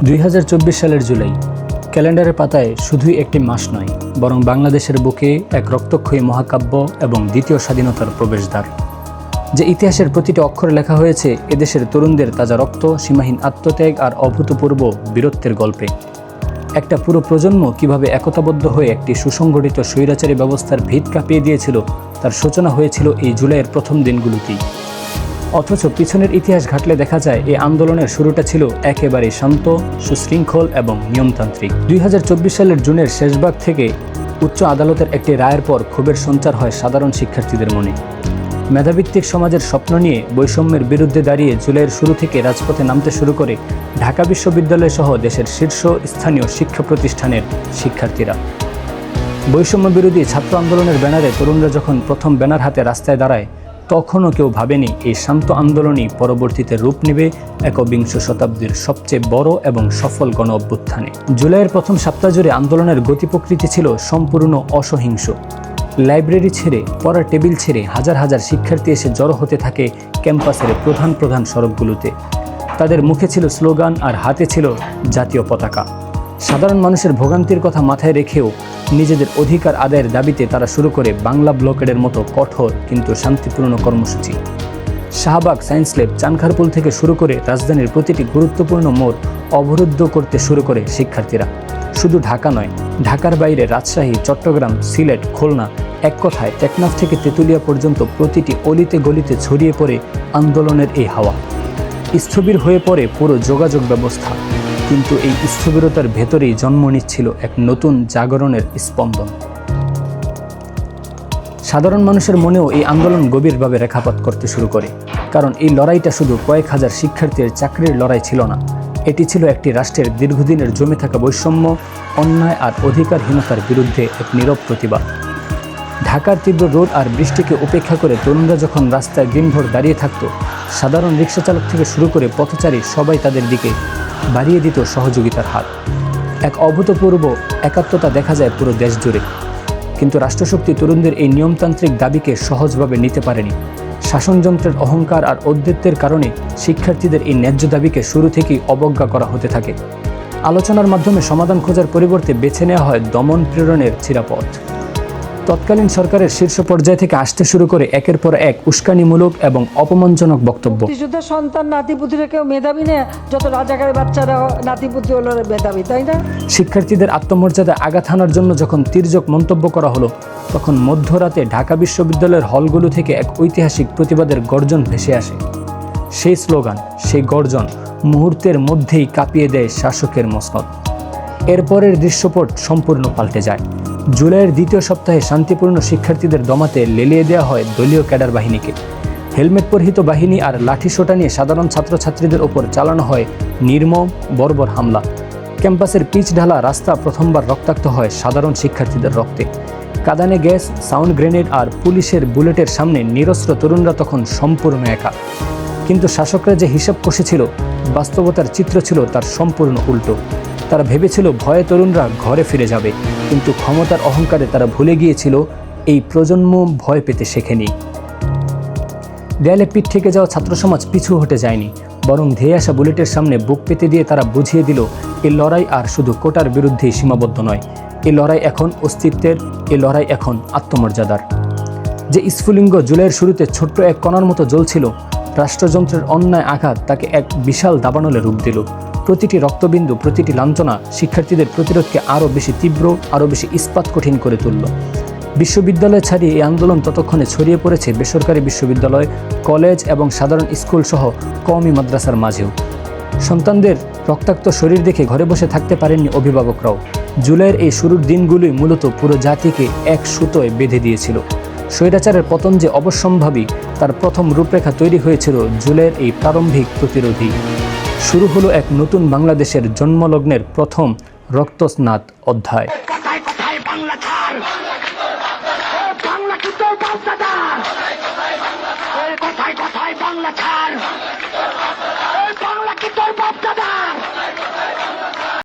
2024 সালের জুলাই ক্যালেন্ডারের পাতায় শুধুই একটি মাস নয়, বরং বাংলাদেশের বুকে এক রক্তক্ষয়ী মহাকাব্য এবং দ্বিতীয় স্বাধীনতার প্রবেশদ্বার। যে ইতিহাসের প্রতিটি অক্ষরে লেখা হয়েছে এদেশের তরুণদের তাজা রক্ত, সীমাহীন আত্মত্যাগ আর অভূতপূর্ব বীরত্বের গল্পে। একটা পুরো প্রজন্ম কিভাবে একতাবদ্ধ হয়ে একটি সুসংগঠিত স্বৈরাচারী ব্যবস্থার ভিত কাঁপিয়ে দিয়েছিল, তার সূচনা হয়েছিল এই জুলাইয়ের প্রথম দিনগুলোতেই। অথচ পিছনের ইতিহাস ঘাটলে দেখা যায় এই আন্দোলনের শুরুটা ছিল একেবারেই শান্ত, সুশৃঙ্খল এবং নিয়মতান্ত্রিক। 2024 সালের জুনের শেষভাগ থেকে উচ্চ আদালতের একটি রায়ের পর ক্ষোভের সঞ্চার হয় সাধারণ শিক্ষার্থীদের মনে। মেধাভিত্তিক সমাজের স্বপ্ন নিয়ে বৈষম্যের বিরুদ্ধে দাঁড়িয়ে জুলাইয়ের শুরু থেকে রাজপথে নামতে শুরু করে ঢাকা বিশ্ববিদ্যালয় সহ দেশের শীর্ষ স্থানীয় শিক্ষা প্রতিষ্ঠানের শিক্ষার্থীরা। বৈষম্য বিরোধী ছাত্র আন্দোলনের ব্যানারে তরুণরা যখন প্রথম ব্যানার হাতে রাস্তায় দাঁড়ায়, তখনও কেউ ভাবেনি এই শান্ত আন্দোলনই পরবর্তীতে রূপ নেবে একবিংশ শতাব্দীর সবচেয়ে বড় এবং সফল গণ অভ্যুত্থানে। জুলাইয়ের প্রথম সপ্তাহ জুড়ে আন্দোলনের গতি প্রকৃতি ছিল সম্পূর্ণ অসহিংস। লাইব্রেরি ছেড়ে, পড়ার টেবিল ছেড়ে হাজার হাজার শিক্ষার্থী এসে জড়ো হতে থাকে ক্যাম্পাসের প্রধান প্রধান সড়কগুলোতে। তাদের মুখে ছিল স্লোগান আর হাতে ছিল জাতীয় পতাকা। সাধারণ মানুষের ভোগান্তির কথা মাথায় রেখেও নিজেদের অধিকার আদায়ের দাবিতে তারা শুরু করে বাংলা ব্লকেডের মতো কঠোর কিন্তু শান্তিপূর্ণ কর্মসূচি। শাহবাগ, সায়েন্স ল্যাব, চানখারপুল থেকে শুরু করে রাজধানীর প্রতিটি গুরুত্বপূর্ণ মোড় অবরুদ্ধ করতে শুরু করে শিক্ষার্থীরা। শুধু ঢাকা নয়, ঢাকার বাইরে রাজশাহী, চট্টগ্রাম, সিলেট, খুলনা, এক কথায় টেকনাফ থেকে তেঁতুলিয়া পর্যন্ত প্রতিটি অলিতে গলিতে ছড়িয়ে পড়ে আন্দোলনের এই হাওয়া। স্থবির হয়ে পড়ে পুরো যোগাযোগ ব্যবস্থা, কিন্তু এই স্থবিরতার ভেতরেই জন্ম নিচ্ছিল এক নতুন জাগরণের স্পন্দন। সাধারণ মানুষের মনেও এই আন্দোলন গভীরভাবে রেখাপাত করতে শুরু করে, কারণ এই লড়াইটা শুধু কয়েক হাজার শিক্ষার্থীর চাকরির লড়াই ছিল না, এটি ছিল একটি রাষ্ট্রের দীর্ঘদিনের জমে থাকা বৈষম্য, অন্যায় আর অধিকারহীনতার বিরুদ্ধে এক নীরব প্রতিবাদ। ঢাকার তীব্র রোদ আর বৃষ্টিকে উপেক্ষা করে তরুণরা যখন রাস্তায় দিনভর দাঁড়িয়ে থাকত, সাধারণ রিক্সা চালক থেকে শুরু করে পথচারী সবাই তাদের দিকে বাড়িয়ে দিত সহযোগিতার হাত। এক অভূতপূর্ব একাত্মতা দেখা যায় পুরো দেশ জুড়ে। কিন্তু রাষ্ট্রশক্তি তরুণদের এই নিয়মতান্ত্রিক দাবিকে সহজভাবে নিতে পারেনি। শাসনযন্ত্রের অহংকার আর ঔদ্ধত্যের কারণে শিক্ষার্থীদের এই ন্যায্য দাবিকে শুরু থেকেই অবজ্ঞা করা হতে থাকে। আলোচনার মাধ্যমে সমাধান খোঁজার পরিবর্তে বেছে নেওয়া হয় দমন পীড়নের চিরাপথ। তৎকালীন সরকারের শীর্ষ পর্যায় থেকে আসতে শুরু করে একের পর এক উস্কানিমূলক এবং অপমানজনক বক্তব্য। মুক্তিযোদ্ধার সন্তান নাতিপুতিরা কেউ মেধাবী নেই, যত রাজাকারের বাচ্চারা নাতিপুতি হলো মেধাবী, তাই না? শিক্ষার্থীদের আত্মমর্যাদায় আঘাত হানার জন্য যখন তির্যক মন্তব্য করা হলো, তখন মধ্যরাতে ঢাকা বিশ্ববিদ্যালয়ের হলগুলো থেকে এক ঐতিহাসিক প্রতিবাদের গর্জন ভেসে আসে। সেই স্লোগান, সেই গর্জন মুহূর্তের মধ্যেই কাঁপিয়ে দেয় শাসকের মসনদ। এরপরের দৃশ্যপট সম্পূর্ণ পাল্টে যায়। জুলাইয়ের দ্বিতীয় সপ্তাহে শান্তিপূর্ণ শিক্ষার্থীদের দমাতে লেলিয়ে দেওয়া হয় দলীয় ক্যাডার বাহিনীকে। হেলমেট পরিহিত বাহিনী আর লাঠিসোঁটা নিয়ে সাধারণ ছাত্রছাত্রীদের ওপর চালানো হয় নির্মম বর্বর হামলা। ক্যাম্পাসের পিচ ঢালা রাস্তা প্রথমবার রক্তাক্ত হয় সাধারণ শিক্ষার্থীদের রক্তে। কাঁদানে গ্যাস, সাউন্ড গ্রেনেড আর পুলিশের বুলেটের সামনে নিরস্ত্র তরুণরা তখন সম্পূর্ণ একা। কিন্তু শাসকরা যে হিসাব কষেছিল, বাস্তবতার চিত্র ছিল তার সম্পূর্ণ উল্টো। তারা ভেবেছিল ভয়ে তরুণরা ঘরে ফিরে যাবে, কিন্তু ক্ষমতার অহংকারে তারা ভুলে গিয়েছিল এই প্রজন্ম ভয় পেতে শেখেনি। দেয়ালে পিঠ থেকে যাওয়া ছাত্র সমাজ পিছু হটে যায়নি, বরং ধেয়ে আসা বুলেটের সামনে বুক পেতে দিয়ে তারা বুঝিয়ে দিল এই লড়াই আর শুধু কোটার বিরুদ্ধেই সীমাবদ্ধ নয়, এই লড়াই এখন অস্তিত্বের, এই লড়াই এখন আত্মমর্যাদার। যে স্ফুলিঙ্গ জুলাইয়ের শুরুতে ছোট্ট এক কণার মতো জ্বলছিল, রাষ্ট্রযন্ত্রের অন্যায় আঘাত তাকে এক বিশাল দাবানলে রূপ দিল। প্রতিটি রক্তবিন্দু, প্রতিটি লাঞ্ছনা শিক্ষার্থীদের প্রতিরোধকে আরও বেশি তীব্র, আরও বেশি ইস্পাত কঠিন করে তুলল। বিশ্ববিদ্যালয় ছাড়িয়ে এই আন্দোলন ততক্ষণে ছড়িয়ে পড়েছে বেসরকারি বিশ্ববিদ্যালয়, কলেজ এবং সাধারণ স্কুল সহ কওমি মাদ্রাসার মাঝেও। সন্তানদের রক্তাক্ত শরীর দেখে ঘরে বসে থাকতে পারেননি অভিভাবকরাও। জুলাইয়ের এই শুরুর দিনগুলোই মূলত পুরো জাতিকে এক সুতোয় বেঁধে দিয়েছিল। স্বৈরাচারের পতন যে অবশ্যম্ভাবী, তার প্রথম রূপরেখা তৈরি হয়েছিল জুলাইয়ের এই প্রারম্ভিক প্রতিরোধী। শুরু হলো এক নতুন বাংলাদেশের জন্মলগ্নের প্রথম রক্তস্নাত অধ্যায়।